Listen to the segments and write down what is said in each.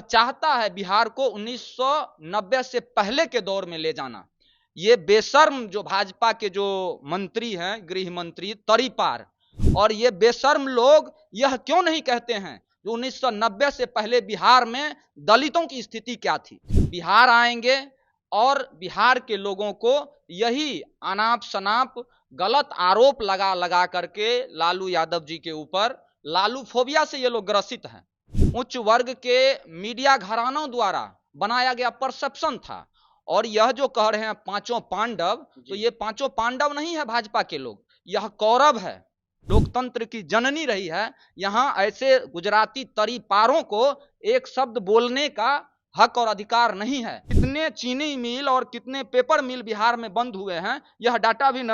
चाहता है बिहार को 1990 से पहले के दौर में ले जाना। ये बेशर्म जो भाजपा के जो मंत्री हैं, गृह मंत्री तरीपार, और ये बेशर्म लोग यह क्यों नहीं कहते हैं जो 1990 से पहले बिहार में दलितों की स्थिति क्या थी। बिहार आएंगे और बिहार के लोगों को यही अनाप शनाप गलत आरोप लगा लगा करके लालू यादव जी के ऊपर, लालू फोबिया से ये लोग ग्रसित हैं। उच्च वर्ग के मीडिया घरानों द्वारा बनाया गया परसेप्शन था। और यह जो कह रहे हैं पांचों पांडव, तो ये पांचों पांडव नहीं है भाजपा के लोग, यह कौरव है, लोकतंत्र की जननी रही है। यहां ऐसे गुजराती तरीपारों को एक शब्द बोलने का हक और अधिकार नहीं है। कितने चीनी मिल और कितने पेपर मिल बिहार में बंद हुए हैं, यह डाटा भी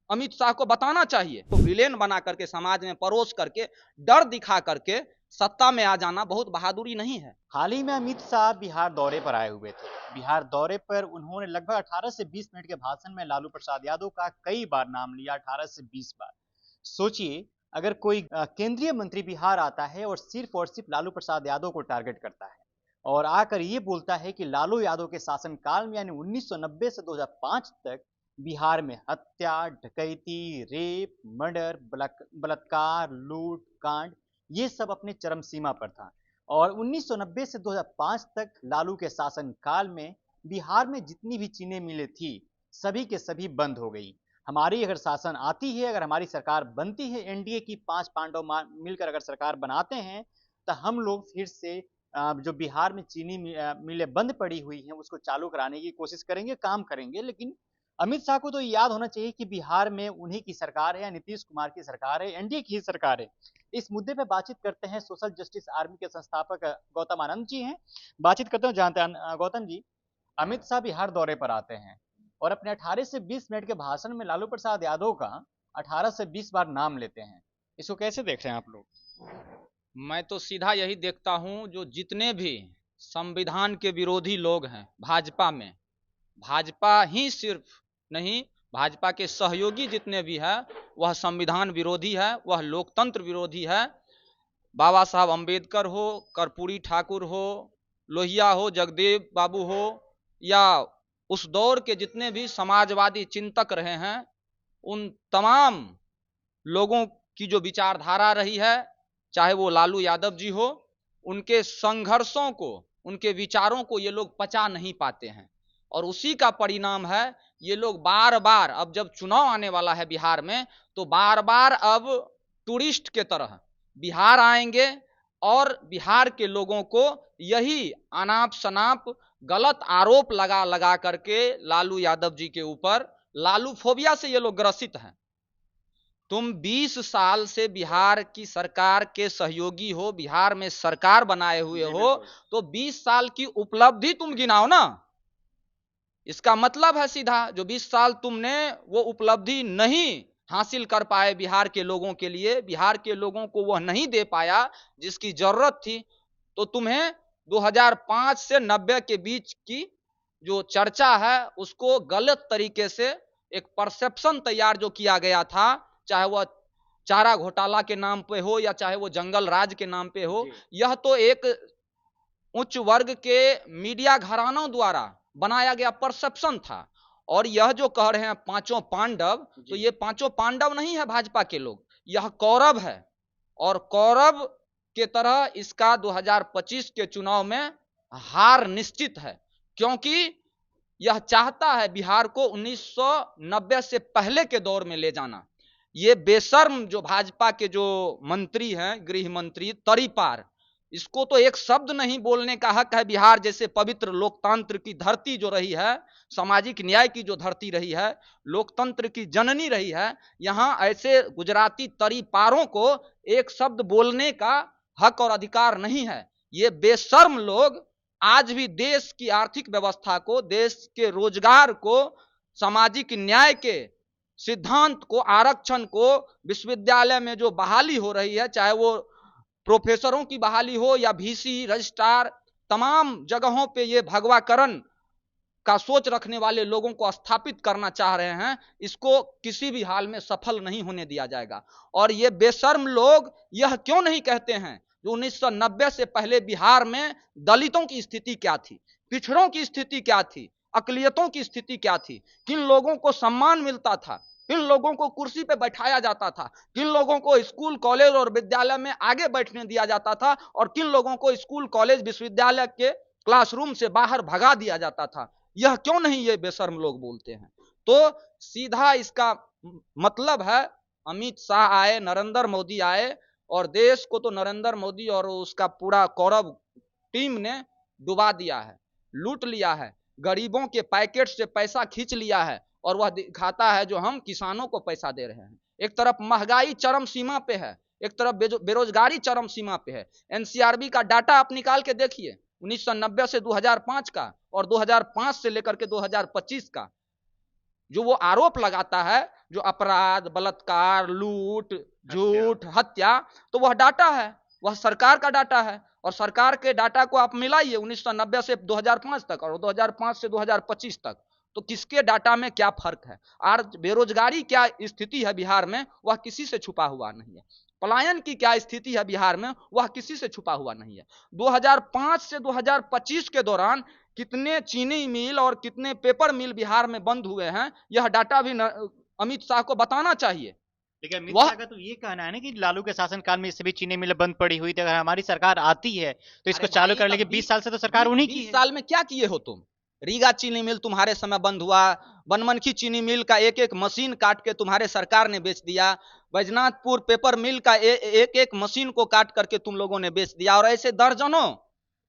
अमित शाह को बताना चाहिए। तो विलेन बना करके समाज में परोस करके डर दिखा करके सत्ता में आ जाना बहुत बहादुरी नहीं है। हाल ही में अमित शाह बिहार दौरे पर आए हुए थे। बिहार दौरे पर उन्होंने लगभग 18 से 20 मिनट के भाषण में लालू प्रसाद यादव का कई बार नाम लिया, 18 से 20 बार। सोचिए, अगर कोई केंद्रीय मंत्री बिहार आता है और सिर्फ लालू प्रसाद यादव को टारगेट करता है और आकर ये बोलता है कि लालू यादव के शासनकाल में यानी 1990 से 2005 तक बिहार में हत्या, डकैती, रेप, मर्डर, बलात्कार, लूट, कांड, ये सब अपने चरम सीमा पर था। और 1990 से 2005 तक लालू के शासनकाल में बिहार में जितनी भी चीनी मिलें थी, सभी के सभी बंद हो गई। हमारी अगर शासन आती है, अगर हमारी सरकार बनती है, एनडीए की 5 पांडव मिलकर अगर सरकार बनाते हैं, तो हम लोग फिर से जो बिहार में चीनी मिलें बंद पड़ी हुई हैं उसको चालू कराने की कोशिश करेंगे, काम करेंगे। लेकिन अमित शाह को तो याद होना चाहिए कि बिहार में उन्हीं की सरकार है, या नीतीश कुमार की सरकार है, एनडीए की सरकार है। इस मुद्दे पे बातचीत करते हैं, सोशल जस्टिस आर्मी के संस्थापक गौतम आनंद जी हैं, बातचीत करते हैं। जानते हैं गौतम जी, अमित शाह बिहार दौरे पर आते हैं और अपने 18 से 20 मिनट के भाषण में लालू प्रसाद यादव का 18 से 20 बार नाम लेते हैं। इसको कैसे देख रहे हैं आप लोग? मैं तो सीधा यही देखता हूं, जो जितने भी संविधान के विरोधी लोग हैं भाजपा में, भाजपा ही सिर्फ नहीं, भाजपा के सहयोगी जितने भी हैं वह संविधान विरोधी है, वह लोकतंत्र विरोधी है। बाबा साहब अंबेडकर हो, कर्पूरी ठाकुर हो, लोहिया हो, जगदेव बाबू हो, या उस दौर के जितने भी समाजवादी चिंतक रहे हैं, उन तमाम लोगों की जो विचारधारा रही है, चाहे वो लालू यादव जी हो, उनके संघर्षों को, उनके विचारों को ये लोग पचा नहीं पाते हैं। और उसी का परिणाम है ये लोग बार बार, अब जब चुनाव आने वाला है बिहार में, तो बार बार अब टूरिस्ट के तरह बिहार आएंगे और बिहार के लोगों को यही अनाप शनाप गलत आरोप लगा लगा करके लालू यादव जी के ऊपर, लालू फोबिया से ये लोग ग्रसित हैं। तुम 20 साल से बिहार की सरकार के सहयोगी हो, बिहार में सरकार बनाए हुए हो, तो 20 साल की उपलब्धि तुम गिनाओ ना। इसका मतलब है सीधा, जो 20 साल तुमने वो उपलब्धि नहीं हासिल कर पाए बिहार के लोगों के लिए, बिहार के लोगों को वह नहीं दे पाया जिसकी जरूरत थी, तो तुम्हें 2005 से 90 के बीच की जो चर्चा है उसको गलत तरीके से एक परसेप्शन तैयार जो किया गया था, चाहे वह चारा घोटाला के नाम पे हो या चाहे वो जंगल राज के नाम पे हो, यह तो एक उच्च वर्ग के मीडिया घरानों द्वारा बनाया गया परसेप्शन था। और यह जो कह रहे हैं पांचों पांडव, तो ये पांचों पांडव नहीं है भाजपा के लोग, यह कौरव है। और कौरव के तरह इसका 2025 के चुनाव में हार निश्चित है, क्योंकि यह चाहता है बिहार को 1990 से पहले के दौर में ले जाना। ये बेशर्म जो भाजपा के जो मंत्री हैं, गृह मंत्री तरीपार, इसको तो एक शब्द नहीं बोलने का हक है। बिहार जैसे पवित्र लोकतंत्र की धरती जो रही है, सामाजिक न्याय की जो धरती रही है, लोकतंत्र की जननी रही है, यहां ऐसे गुजराती तरीपारों को एक शब्द बोलने का हक और अधिकार नहीं है। ये बेशर्म लोग आज भी देश की आर्थिक व्यवस्था को, देश के रोजगार को, सामाजिक न्याय के सिद्धांत को, आरक्षण को, विश्वविद्यालय में जो बहाली हो रही है, चाहे वो प्रोफेसरों की बहाली हो या वीसी, रजिस्ट्रार, तमाम जगहों पे ये भगवाकरण का सोच रखने वाले लोगों को स्थापित करना चाह रहे हैं, इसको किसी भी हाल में सफल नहीं होने दिया जाएगा। और ये बेशर्म लोग यह क्यों नहीं कहते हैं जो 1990 से पहले बिहार में दलितों की स्थिति क्या थी, पिछड़ों की स्थिति क्या थी, अकलियतों की स्थिति क्या थी, किन लोगों को सम्मान मिलता था, किन लोगों को कुर्सी पे बैठाया जाता था, किन लोगों को स्कूल कॉलेज और विद्यालय में आगे बैठने दिया जाता था, और किन लोगों को स्कूल कॉलेज विश्वविद्यालय के क्लासरूम से बाहर भगा दिया जाता था, यह क्यों नहीं ये बेशर्म लोग बोलते हैं। तो सीधा इसका मतलब है, अमित शाह आए, नरेंद्र मोदी आए, और देश को तो नरेंद्र मोदी और उसका पूरा कौरव टीम ने डुबा दिया है, लूट लिया है, गरीबों के पैकेट से पैसा खींच लिया है, और वह दिखाता है जो हम किसानों को पैसा दे रहे हैं। एक तरफ महंगाई चरम सीमा पे है, एक तरफ बेरोजगारी चरम सीमा पे है। एनसीआरबी का डाटा आप निकाल के देखिए, 1990 से 2005 का और 2005 से लेकर के 2025 का, जो वो आरोप लगाता है, जो अपराध, बलात्कार, लूट, झूठ, हत्या, तो वह डाटा है, वह सरकार का डाटा है। और सरकार के डाटा को आप मिलाइए 1990 से 2005 तक और 2005 से 2025 तक, तो किसके डाटा में क्या फर्क है। आज बेरोजगारी क्या स्थिति है बिहार में, वह किसी से छुपा हुआ नहीं है। पलायन की क्या स्थिति है बिहार में, वह किसी से छुपा हुआ नहीं है। 2005 से 2025 के दौरान कितने चीनी मिल और कितने पेपर मिल बिहार में बंद हुए हैं, यह डाटा भी अमित शाह को बताना चाहिए। लेकिन अमित शाह का तो ये कहना है ना कि लालू के शासनकाल में सभी चीनी मिल बंद पड़ी हुई थी, अगर हमारी सरकार आती है तो इसको चालू कर लेंगे। 20 साल से तो सरकार उन्हीं की है। 20 साल में क्या किए हो तुम? रीगा चीनी मिल तुम्हारे समय बंद हुआ, बनमनखी चीनी मिल का एक एक मशीन काट के तुम्हारे सरकार ने बेच दिया, बैजनाथपुर पेपर मिल का एक एक मशीन को काट करके तुम लोगों ने बेच दिया, और ऐसे दर्जनों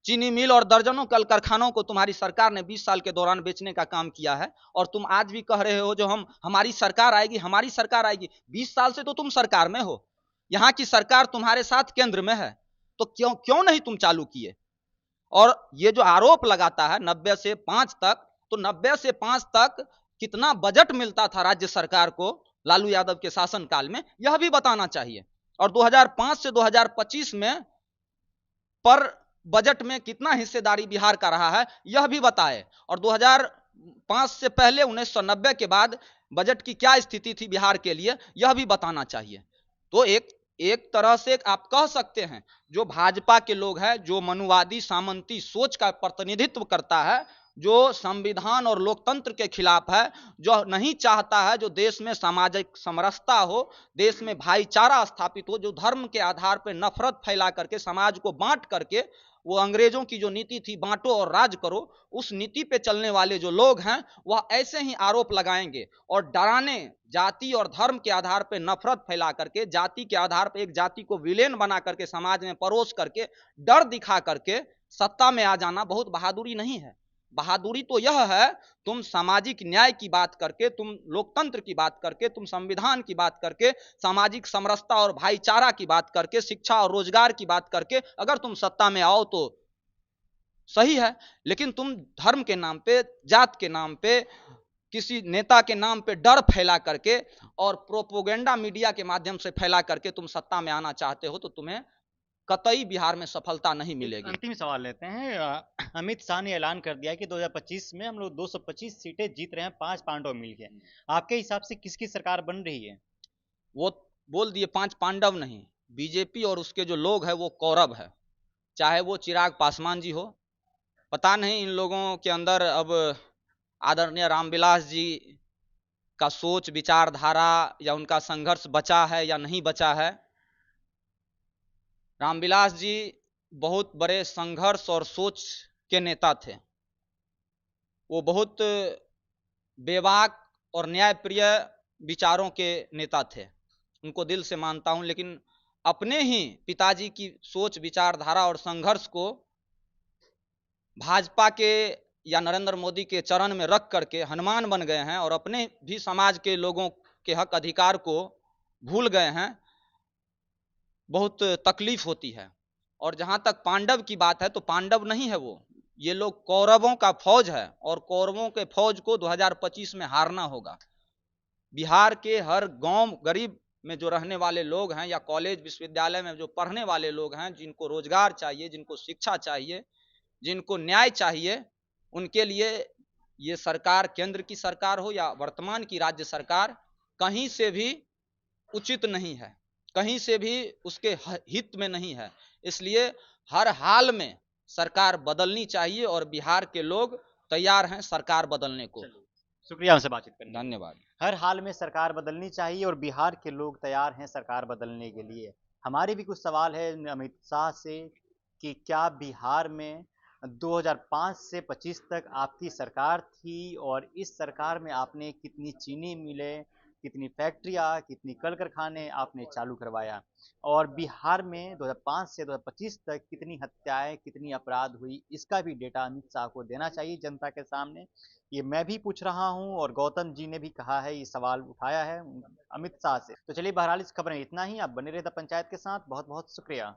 चीनी मिल और दर्जनों कल कारखानों को तुम्हारी सरकार ने 20 साल के दौरान बेचने का काम किया है। और तुम आज भी कह रहे हो जो हमारी सरकार आएगी, हमारी सरकार आएगी। 20 साल से तो तुम सरकार में हो, यहाँ की सरकार तुम्हारे साथ केंद्र में है, तो क्यों नहीं तुम चालू किए। और ये जो आरोप लगाता है 90 से 5 तक, तो 90 से 5 तक कितना बजट मिलता था राज्य सरकार को लालू यादव के शासनकाल में, यह भी बताना चाहिए। और 2005 से 2025 में पर बजट में कितना हिस्सेदारी बिहार का रहा है, यह भी बताए। और 2005 से पहले 1990 के बाद बजट की क्या स्थिति थी बिहार के लिए, यह भी बताना चाहिए। तो एक तरह से आप कह सकते हैं, जो भाजपा के लोग हैं, जो मनुवादी सामंती सोच का प्रतिनिधित्व करता है, जो संविधान और लोकतंत्र के खिलाफ है, जो नहीं चाहता है जो देश में सामाजिक समरसता हो, देश में भाईचारा स्थापित हो, जो धर्म के आधार पर नफरत फैला करके समाज को बांट करके, वो अंग्रेजों की जो नीति थी बांटो और राज करो, उस नीति पे चलने वाले जो लोग हैं, वह ऐसे ही आरोप लगाएंगे और डराने, जाति और धर्म के आधार पे नफरत फैला करके, जाति के आधार पे एक जाति को विलेन बना करके समाज में परोस करके, डर दिखा करके सत्ता में आ जाना बहुत बहादुरी नहीं है। बहादुरी तो यह है, तुम सामाजिक न्याय की बात करके, तुम लोकतंत्र की बात करके, तुम संविधान की बात करके, सामाजिक समरसता और भाईचारा की बात करके, शिक्षा और रोजगार की बात करके अगर तुम सत्ता में आओ तो सही है। लेकिन तुम धर्म के नाम पे, जात के नाम पे, किसी नेता के नाम पे डर फैला करके और प्रोपोगेंडा मीडिया के माध्यम से फैला करके तुम सत्ता में आना चाहते हो, तो तुम्हें कतई बिहार में सफलता नहीं मिलेगी। अंतिम सवाल लेते हैं। अमित शाह ने ऐलान कर दिया कि 2025 में हम लोग 225 सीटें जीत रहे हैं, 5 पांडव मिल के। आपके हिसाब से किसकी सरकार बन रही है? वो बोल दिए 5 पांडव नहीं, बीजेपी और उसके जो लोग हैं वो कौरव है। चाहे वो चिराग पासवान जी हो, पता नहीं इन लोगों के अंदर अब आदरणीय रामविलास जी का सोच विचारधारा या उनका संघर्ष बचा है या नहीं बचा है। रामविलास जी बहुत बड़े संघर्ष और सोच के नेता थे। वो बहुत बेबाक और न्यायप्रिय विचारों के नेता थे, उनको दिल से मानता हूं। लेकिन अपने ही पिताजी की सोच विचारधारा और संघर्ष को भाजपा के या नरेंद्र मोदी के चरण में रख करके हनुमान बन गए हैं और अपने भी समाज के लोगों के हक अधिकार को भूल गए हैं। बहुत तकलीफ होती है। और जहां तक पांडव की बात है, तो पांडव नहीं है वो, ये लोग कौरवों का फौज है, और कौरवों के फौज को 2025 में हारना होगा। बिहार के हर गांव गरीब में जो रहने वाले लोग हैं, या कॉलेज विश्वविद्यालय में जो पढ़ने वाले लोग हैं, जिनको रोजगार चाहिए, जिनको शिक्षा चाहिए, जिनको न्याय चाहिए, उनके लिए ये सरकार, केंद्र की सरकार हो या वर्तमान की राज्य सरकार, कहीं से भी उचित नहीं है। कहीं से भी उसके हित में नहीं है। इसलिए हर हाल में सरकार बदलनी चाहिए और बिहार के लोग तैयार हैं सरकार बदलने को। शुक्रिया हमसे बातचीत करने के लिए। धन्यवाद। हर हाल में सरकार बदलनी चाहिए और बिहार के लोग तैयार हैं सरकार बदलने के लिए। हमारे भी कुछ सवाल है अमित शाह से कि क्या बिहार में 2005 से 25 तक आपकी सरकार थी और इस सरकार में आपने कितनी चीनी मिलें, कितनी फैक्ट्रियाँ, कितनी कल कारखाने आपने चालू करवाया और बिहार में 2005 से 2025 तक कितनी हत्याएं, कितनी अपराध हुई, इसका भी डेटा अमित शाह को देना चाहिए जनता के सामने। ये मैं भी पूछ रहा हूं और गौतम जी ने भी कहा है, ये सवाल उठाया है अमित शाह से। तो चलिए बहरहाल इस खबर में इतना ही। आप बने रहे द पंचायत के साथ। बहुत बहुत शुक्रिया।